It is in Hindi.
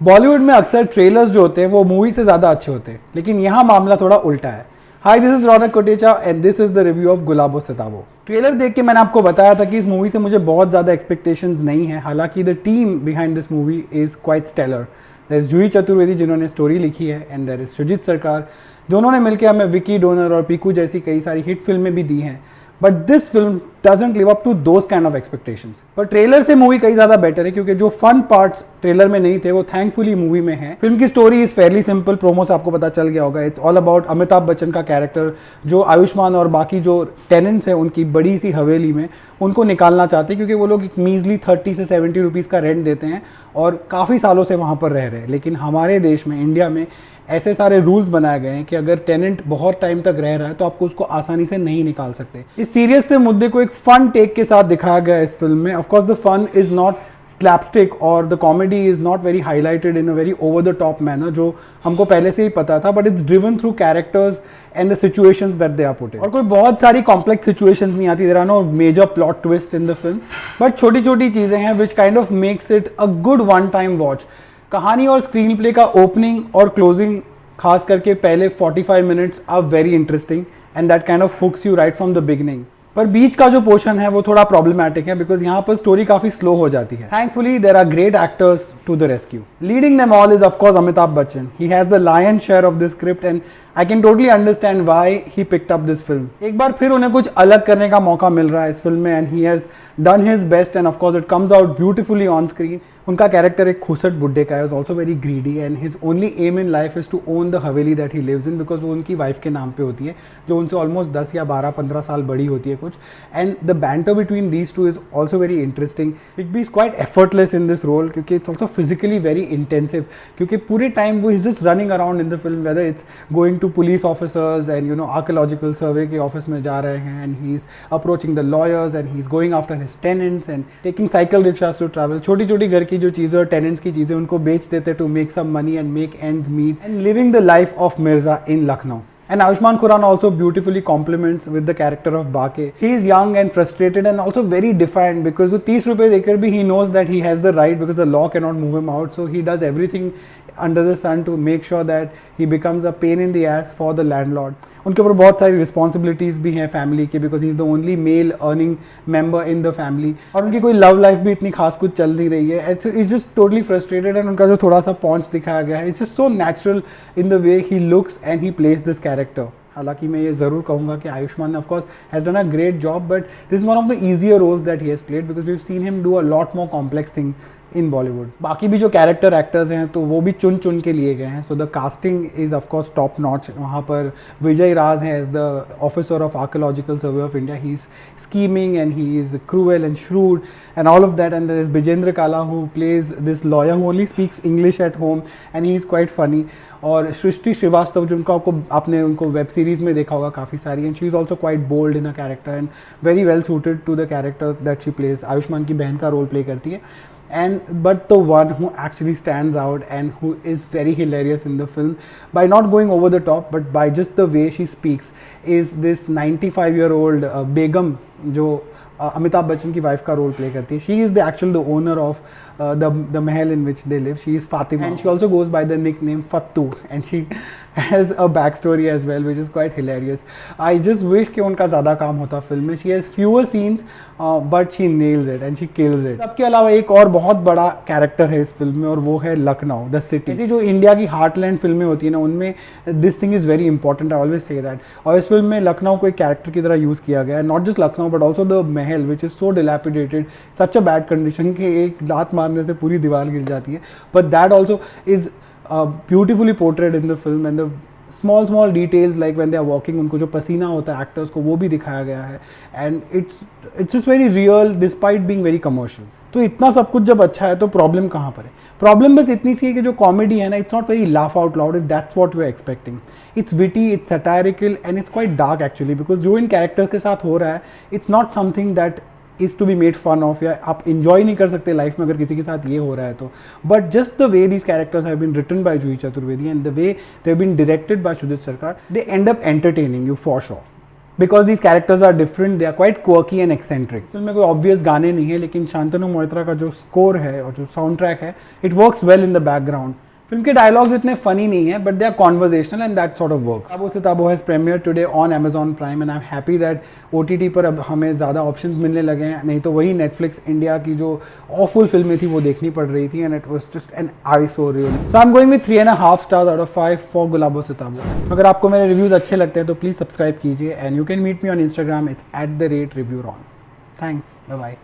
बॉलीवुड में अक्सर ट्रेलर्स जो होते हैं वो मूवी से ज़्यादा अच्छे होते हैं, लेकिन यहाँ मामला थोड़ा उल्टा है। Hi, this is Raunak Kotecha and this is the review of Gulabo Sitabo. Trailer देख के मैंने आपको बताया था कि इस मूवी से मुझे बहुत ज़्यादा एक्सपेक्टेशंस नहीं है। हालांकि the team behind this movie is quite stellar. There is Juhi Chaturvedi जिन्होंने स्टोरी लिखी है, एंड देयर इज सुजीत सरकार, दोनों ने मिलकर हमें विकी डोनर और पीकू जैसी कई सारी हिट फिल्में भी दी हैं। But this film doesn't live up to those kind of expectations. पर ट्रेलर से मूवी कई ज्यादा बेटर है, क्योंकि जो फन पार्ट्स ट्रेलर में नहीं थे वो थैंकफुली मूवी में है। फिल्म की story is fairly simple, promo से आपको पता चल गया होगा। It's all about Amitabh Bachchan का कैरेक्टर जो आयुष्मान और बाकी जो टेनेंट्स हैं उनकी बड़ी सी हवेली में उनको निकालना चाहते हैं, क्योंकि वो लोग एक मीजली 30 से 70 रुपीज़ का रेंट देते हैं और काफ़ी सालों से वहाँ पर रह रहे हैं। लेकिन हमारे देश में, इंडिया में, ऐसे सारे रूल्स बनाए गए हैं कि अगर टेनेंट बहुत टाइम तक रह रहा है तो आपको उसको आसानी से नहीं निकाल सकते। इस सीरियस से मुद्दे को एक फन टेक के साथ दिखाया गया है इस फिल्म में। Of course the fun is not slapstick और the comedy is not very highlighted in a very over the top manner, जो हमको पहले से ही पता था, but it's driven through characters and the situations that they are put in. और कोई बहुत सारी कॉम्प्लेक्स सिचुएशंस नहीं आती, there are no major plot twist in the film, but छोटी छोटी चीज़ें हैं which kind of makes it a good one time watch. कहानी और स्क्रीन प्ले का ओपनिंग और क्लोजिंग, खास करके पहले 45 minutes are very interesting and that kind of hooks you right from the beginning. पर बीच का जो पोर्शन है वो थोड़ा प्रॉब्लमैटिक है, बिकॉज यहाँ पर स्टोरी काफी स्लो हो जाती है। Thankfully there are great actors to the rescue. Leading them all is of course Amitabh Bachchan. He has the lion share of this script and I can totally understand why he picked up this film. एक बार फिर उन्हें कुछ अलग करने का मौका मिल रहा है इस फिल्म में, and he has done his best and of course it comes out beautifully on screen. उनका कैरेक्टर एक खुसट बुड्ढे का है, is also very greedy and his only aim in life is to own the haveli that he lives in, because वो उनकी वाइफ के नाम पे होती है, जो उनसे ऑलमोस्ट 10 या 12-15 साल बड़ी होती है कुछ। And the banter between these two is also very interesting. It be is quite effortless in this role, क्योंकि it's also physically very intensive, क्योंकि पूरे टाइम वो is just running around in the film, whether it's going to police officers and archaeological survey के ऑफिस में जा रहे हैं, and he is approaching the lawyers and he is going after his tenants and taking cycle rickshaws to travel. छोटी छोटी घर की जो चीज़ें और टेनेंट्स की चीज़ें उनको बेच देते to make some money and make ends meet and living the life of Mirza in Lucknow. And Ayushmann Khurrana also beautifully complements with the character of Bake. He is young and frustrated and also very defiant, because वो 30 रुपए देकर भी he knows that he has the right, because the law cannot move him out. So he does everything under the sun to make sure that he becomes a pain in the ass for the landlord. उनके ऊपर बहुत सारी रिस्पॉन्सिबिलिटीज़ भी हैं फैमिली के, because he is the only mail earning member in the family, और उनकी कोई लव लाइफ भी इतनी खास कुछ चल नहीं रही है। It's just totally frustrated, and उनका जो थोड़ा सा पॉन्च दिखाया गया है, it's just so natural in the way he looks and he plays this character. हालांकि मैं ये ज़रूर कहूँगा कि Ayushmann of course has done a great job, but this is one of the easier roles that he has played, because we have seen him do a lot more complex thing in Bollywood. बाकी भी जो कैरेक्टर एक्टर्स हैं तो वो भी चुन चुन के लिए गए हैं, so the casting is of course top notch. वहाँ पर विजय राज है as the officer of archaeological survey of India. He is scheming and he is cruel and shrewd and all of that, and there is Brijendra Kala who plays this lawyer who only speaks English at home and he is quite funny. और सृष्टि श्रीवास्तव, जिनको आपने उनको वेब सीरीज़ में देखा होगा काफ़ी सारी, and she is also quite bold in a character and very well suited to the character that she plays. Ayushmann की बहन का रोल प्ले करती है। And but the one who actually stands out and who is very hilarious in the film, by not going over the top but by just the way she speaks, is this 95-year-old Begum, जो अमिताभ बच्चन की वाइफ का रोल प्ले करती है। She is the actual the owner of the Mahal in which they live. She is Fatima and she also goes by the nickname Fattu, and she has a backstory as well, which is quite hilarious. I just wish कि उनका ज़्यादा काम होता फिल्म में। She has fewer scenes but she nails it and she kills it. सबके अलावा एक और बहुत बड़ा कैरेक्टर है इस फिल्म में, और वो है लखनऊ द सिटी। ऐसी जो इंडिया की हार्टलैंड फिल्में होती है ना, उनमें this thing is very important, I always say that. और इस फिल्म में लखनऊ को एक कैरेक्टर की तरह यूज़ किया गया है, not just Lucknow but also the mahal, which is so dilapidated, such a bad condition कि एक लात मारने से पूरी दीवार गिर जाती है। But that also is beautifully portrayed in the film, and the small details like when they are walking, उनको जो पसीना होता है एक्टर्स को, वो भी दिखाया गया है, and it's just very real despite being very commercial. तो इतना सब कुछ जब अच्छा है तो प्रॉब्लम कहाँ पर है? प्रॉब्लम बस इतनी सी है कि जो कॉमेडी है ना, it's not very laugh out loud if that's what we are expecting. It's witty, it's satirical and it's quite dark actually, because जो इन कैरेक्टर्स के साथ हो रहा है, it's not something that is to be made fun of, या आप इंजॉय नहीं कर सकते लाइफ में अगर किसी के साथ ये हो रहा है तो। But just the way these characters have been written by Juhi Chaturvedi and the way they have been directed by Shoojit Sircar, they end up entertaining you for sure. Because these characters are different, they are quite quirky and eccentric. Film में कोई ऑब्वियस गाने नहीं है, लेकिन शांतनु मोहित्रा का जो स्कोर है और जो साउंड ट्रैक है, it works well in the background. Film के डायलॉग्स इतने फनी नहीं है, but they are conversational and that sort of works. Gulabo Sitabo has premiere today on Amazon Prime and I am happy that OTT पर अब हमें ज़्यादा ऑप्शंस मिलने लगे हैं, नहीं तो वही नेटफ्लिक्स इंडिया की जो ऑफुल फिल्में थी वो देखनी पड़ रही थी, and it was just an eyesore really. So I am going with 3.5 stars out of 5 for Gulabo Sitabo. अगर आपको मेरे रिव्यूज़ अच्छे लगते हैं तो प्लीज़ सब्सक्राइब कीजिए, and you can meet me on Instagram, it's @reviewron। Thanks, bye bye.